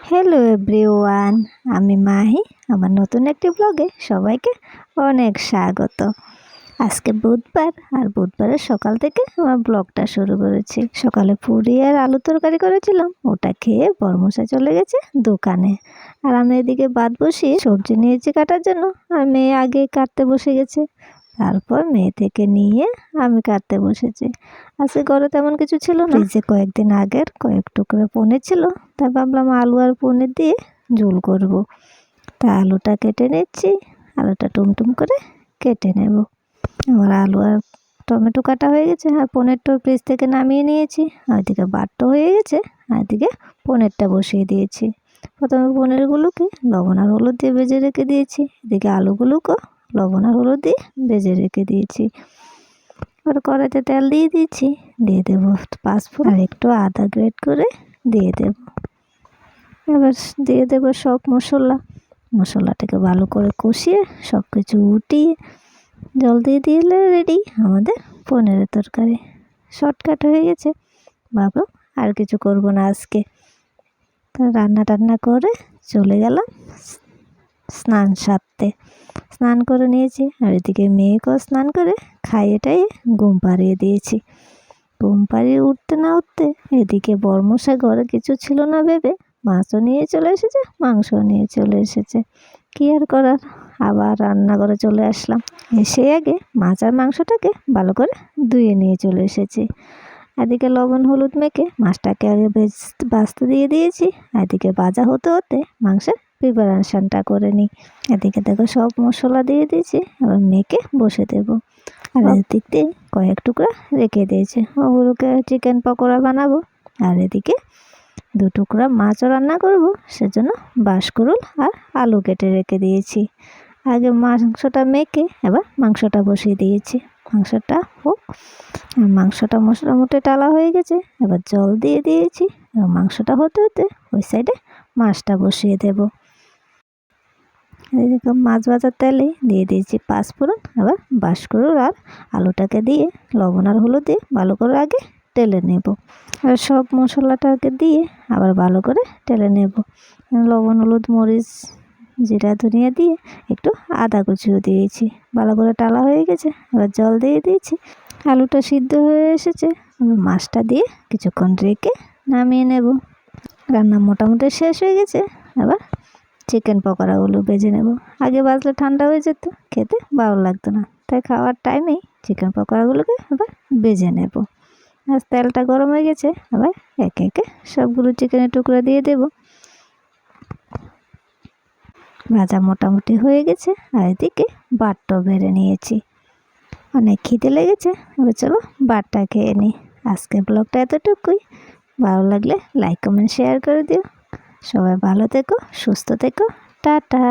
Hello everyone, আমি মাহি। আমার নতুন একটি ব্লগে সবাইকে অনেক স্বাগত। আজকে বুধবার, আর বুধবারের সকাল থেকে আমার ব্লগটা শুরু করেছি। সকালে পুরি আর আলু তরকারি করেছিলাম, ওটা খেয়ে বর্মশা চলে গেছে দোকানে। আর আমি এদিকে ভাত বসিয়ে সবজি নিয়েছি কাটার জন্য, আর মেয়ে আগে কাটতে বসে গেছে। তারপর মেয়ে থেকে নিয়ে আমি কাটতে বসেছি। আজকে ঘরে তেমন কিছু ছিল না, ফ্রিজে কয়েকদিন আগের কয়েক টুকরো পনির ছিল, তাই ভাবলাম আলু আর পনির দিয়ে ঝোল করব। তা আলুটা কেটে নিচ্ছি, আলুটা টুমটুম করে কেটে নেব। আমার আলু আর টমেটো কাটা হয়ে গেছে, আর পনিরটা ফ্রিজ থেকে নামিয়ে নিয়েছি। আর এদিকে বাটটা হয়ে গেছে, আর এদিকে পনিরটা বসিয়ে দিয়েছি। প্রথমে পনিরগুলোকে লবণ আর হলুদ দিয়ে ভেজে রেখে দিয়েছি, এদিকে আলুগুলোকেও লবণ আর হলুদ দিয়ে ভেজে রেখে দিয়েছি। আর কড়াইতে তেল দিয়ে দিয়েছি, দিয়ে দেবো পাঁচফোড়ন আর একটু আদা গ্রেট করে দিয়ে দেব। এবার দিয়ে দেব সব মশলাটাকে ভালো করে কষিয়ে সব কিছু উঠিয়ে জল দিয়ে দিলে রেডি আমাদের পনিরের তরকারি। শর্টকাট হয়ে গেছে, ভাবলাম আর কিছু করব না আজকে। রান্না টান্না করে চলে গেলাম স্নান সারতে। স্নান করে নিয়েছি, আর এদিকে মেয়েকেও স্নান করে খাইয়েটাই ঘুম পাড়িয়ে দিয়েছি। ঘুম পাড়িয়ে উঠতে না উঠতে এদিকে বর্মশাই ঘরে কিছু ছিল না ভেবে মাছও নিয়ে চলে এসেছে, মাংসও নিয়ে চলে এসেছে। কি আর করার, আবার রান্নাঘরে চলে আসলাম। এসে আগে মাছ আর মাংসটাকে ভালো করে ধুয়ে নিয়ে চলে এসেছি। এদিকে লবণ হলুদ মেখে মাছটাকে আগে ভাজতে দিয়ে দিয়েছি। এদিকে ভাজা হতে হতে মাংসের প্রিপারেশনটা করে নিই। এদিকে দেখো সব মশলা দিয়ে দিয়েছি, এবার মেখে বসে দেবো। আর এদিক দিয়ে কয়েক টুকরা রেখে দিয়েছি, ওগুলোকে চিকেন পকোড়া বানাবো। আর এদিকে 2 টুকরা মাছও রান্না করব, সেজন্য বাঁশকুড়ুল আর আলু কেটে রেখে দিয়েছি। আগে মাংসটা মেখে এবার মাংসটা বসিয়ে দিয়েছি। মাংসটা হোক, আর মাংসটা মোটামুটি টালা হয়ে গেছে, এবার জল দিয়ে দিয়েছি। এবার মাংসটা হতে হতে ওই সাইডে মাছটা বসিয়ে দেব। এরকম মাছ ভাজার তেলে দিয়ে দিয়েছি পাঁচফোড়ন, আবার বাঁশকুড়ুল আর আলুটাকে দিয়ে লবণ আর হলুদ দিয়ে ভালো করে আগে টেলে নেব। আর সব মশলাটাকে দিয়ে আবার ভালো করে টেলে নেব। লবণ হলুদ মরিচ জিরা ধনিয়া দিয়ে একটু আদা কুচিও দিয়েছি। ভালো করে টালা হয়ে গেছে, এবার জল দিয়ে দিয়েছি। আলুটা সিদ্ধ হয়ে এসেছে, মাছটা দিয়ে কিছুক্ষণ রেখে নামিয়ে নেব। রান্না মোটামুটি শেষ হয়ে গেছে, এবার চিকেন পকোড়াগুলো ভেজে নেব। আগে ভাজলে ঠান্ডা হয়ে যেত, খেতে ভালো লাগতো না, তাই খাওয়ার টাইমেই চিকেন পকোড়াগুলোকে এবার ভেজে নেব। আর তেলটা গরম হয়ে গেছে, আবার একে একে সবগুলো চিকেনের টুকরা দিয়ে দেব। ভাজা মোটামুটি হয়ে গেছে, আর এদিকে ভাতটাও বেড়ে নিয়েছি। অনেক খিদে লেগেছে, এবার চলো ভাতটা খেয়ে নিই। আজকের ব্লগটা এতটুকুই। ভালো লাগলে লাইক কমেন্ট শেয়ার করে দিও। সবাই ভালো থেকো, সুস্থ থেকো, টাটা।